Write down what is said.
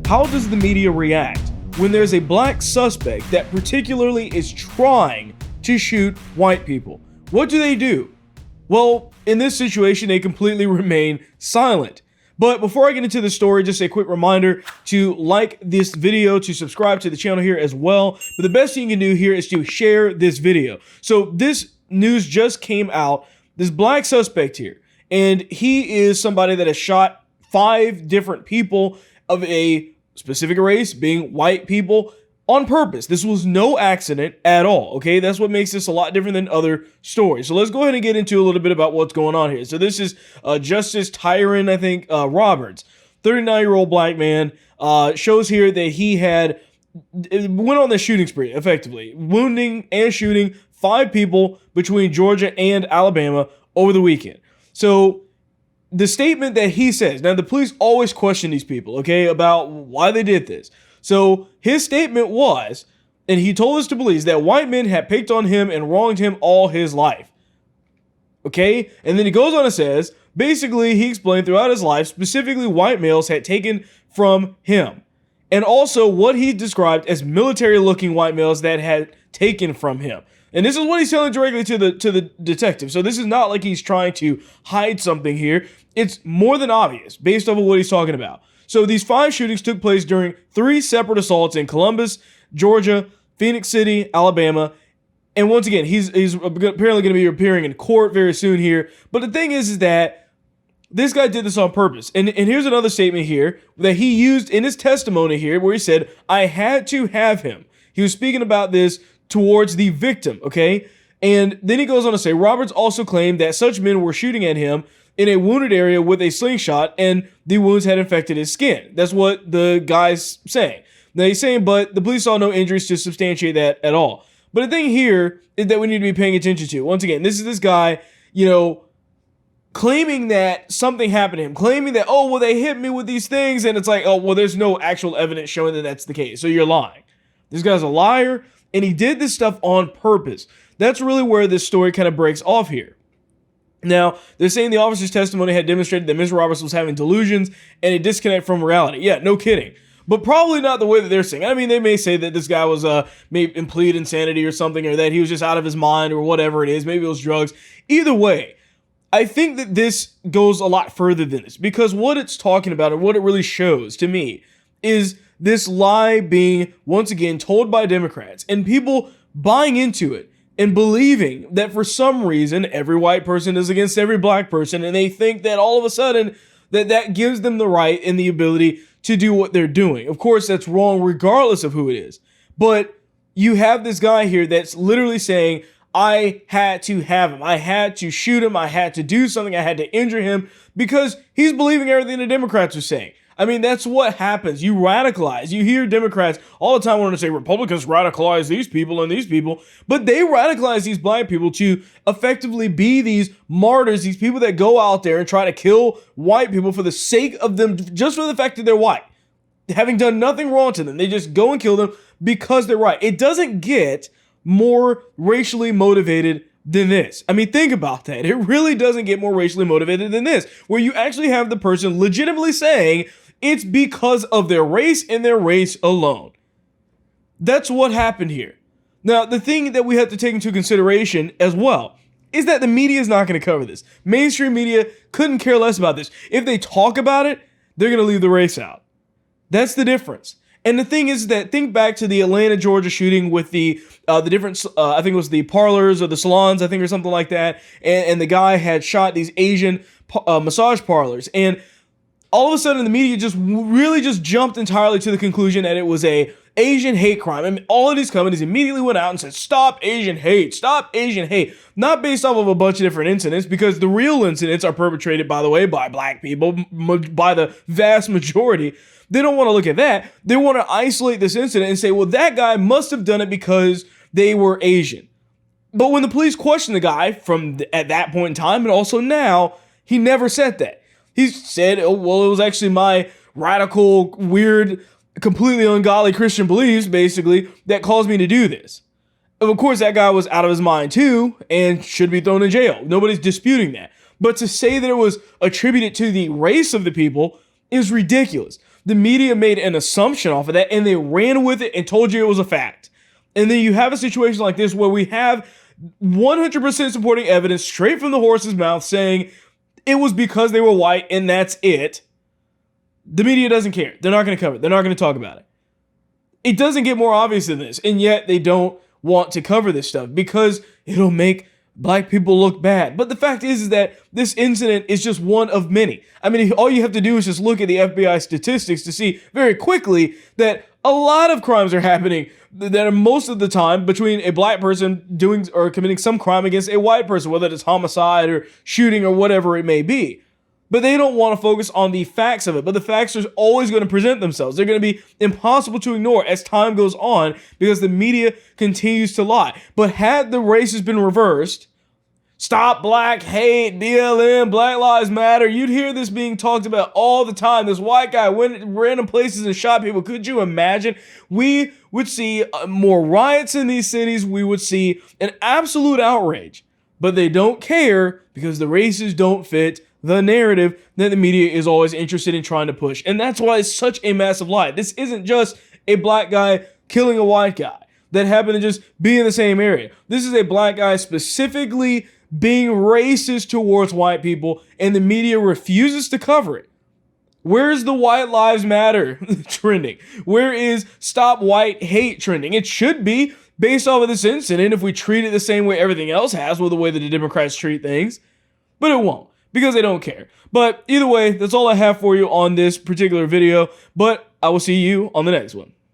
How does the media react when there's a black suspect that particularly is trying to shoot white people? What do? Well, in this situation, they completely remain silent. But before I get into the story, just a quick reminder to like this video, to subscribe to the channel here as well. But the best thing you can do here is to share this video. So this news just came out, this black suspect here, and he is somebody that has shot 5 different people of a specific race, being white people, on purpose. This was no accident at all, okay? That's what makes this a lot different than other stories. So let's go ahead and get into a little bit about what's going on here. So this is Justice Tyron, I think, Roberts, 39-year-old black man, shows here that he went on the shooting spree, effectively, wounding and shooting 5 people between Georgia and Alabama over the weekend. So the statement that he says, now the police always question these people, okay, about why they did this. So his statement was, and he told us to police, that white men had picked on him and wronged him all his life. Okay? And then he goes on and says, basically, he explained throughout his life, specifically white males had taken from him. And also what he described as military-looking white males that had taken from him. And this is what he's telling directly to the detective. So this is not like he's trying to hide something here. It's more than obvious based off of what he's talking about. So these 5 shootings took place during 3 separate assaults in Columbus, Georgia, Phoenix City, Alabama. And once again, he's apparently going to be appearing in court very soon here. But the thing is that this guy did this on purpose. And here's another statement here that he used in his testimony here where he said, I had to have him. He was speaking about this towards the victim, okay? And then he goes on to say, Roberts also claimed that such men were shooting at him in a wounded area with a slingshot, and the wounds had infected his skin. That's what the guy's saying. Now he's saying, but the police saw no injuries to substantiate that at all. But the thing here is that we need to be paying attention to. Once again, this is this guy, claiming that something happened to him, claiming that, oh, well, they hit me with these things, and it's like, oh, well, there's no actual evidence showing that that's the case, so you're lying. This guy's a liar, and he did this stuff on purpose. That's really where this story kind of breaks off here. Now, they're saying the officer's testimony had demonstrated that Mr. Roberts was having delusions and a disconnect from reality. Yeah, no kidding. But probably not the way that they're saying. I mean, they may say that this guy was maybe in plead insanity or something, or that he was just out of his mind or whatever it is. Maybe it was drugs. Either way, I think that this goes a lot further than this, because what it's talking about and what it really shows to me is this lie being, once again, told by Democrats and people buying into it and believing that for some reason every white person is against every black person, and they think that all of a sudden that gives them the right and the ability to do what they're doing. Of course, that's wrong regardless of who it is. But you have this guy here that's literally saying, I had to have him. I had to shoot him. I had to do something. I had to injure him, because he's believing everything the Democrats are saying. I mean, that's what happens. You radicalize. You hear Democrats all the time wanting to say Republicans radicalize these people and these people, but they radicalize these black people to effectively be these martyrs, these people that go out there and try to kill white people for the sake of them, just for the fact that they're white, having done nothing wrong to them. They just go and kill them because they're right. It doesn't get more racially motivated than this. I mean, think about that. It really doesn't get more racially motivated than this, where you actually have the person legitimately saying it's because of their race and their race alone. That's what happened here. Now, the thing that we have to take into consideration as well is that the media is not going to cover this. Mainstream media couldn't care less about this. If they talk about it, they're going to leave the race out. That's the difference. And the thing is that, think back to the Atlanta, Georgia shooting with the different, I think it was the parlors or the salons, I think, or something like that. And the guy had shot these Asian massage parlors. And all of a sudden, the media really jumped entirely to the conclusion that it was a Asian hate crime. And all of these companies immediately went out and said, stop Asian hate, stop Asian hate. Not based off of a bunch of different incidents, because the real incidents are perpetrated, by the way, by black people, by the vast majority. They don't want to look at that. They want to isolate this incident and say, well, that guy must have done it because they were Asian. But when the police questioned the guy at that point in time, and also now, he never said that. He said, oh, well, it was actually my radical, weird, completely ungodly Christian beliefs, basically, that caused me to do this. Of course, that guy was out of his mind too, and should be thrown in jail. Nobody's disputing that. But to say that it was attributed to the race of the people is ridiculous. The media made an assumption off of that and they ran with it and told you it was a fact. And then you have a situation like this where we have 100% supporting evidence straight from the horse's mouth saying it was because they were white and that's it. The media doesn't care. They're not going to cover it. They're not going to talk about it. It doesn't get more obvious than this, and yet they don't want to cover this stuff because it'll make black people look bad. But the fact is that this incident is just one of many. I mean, all you have to do is just look at the FBI statistics to see very quickly that a lot of crimes are happening that are most of the time between a black person doing or committing some crime against a white person, whether it's homicide or shooting or whatever it may be. But they don't want to focus on the facts of it. But the facts are always going to present themselves. They're going to be impossible to ignore as time goes on because the media continues to lie. But had the races been reversed, stop black hate, BLM, Black Lives Matter, you'd hear this being talked about all the time. This white guy went to random places and shot people. Could you imagine? We would see more riots in these cities. We would see an absolute outrage. But they don't care because the races don't fit the narrative that the media is always interested in trying to push. And that's why it's such a massive lie. This isn't just a black guy killing a white guy that happened to just be in the same area. This is a black guy specifically being racist towards white people, and the media refuses to cover it. Where is the White Lives Matter trending? Where is Stop White Hate trending? It should be based off of this incident if we treat it the same way everything else has, with the way that the Democrats treat things. But it won't, because they don't care. But either way, that's all I have for you on this particular video. But I will see you on the next one.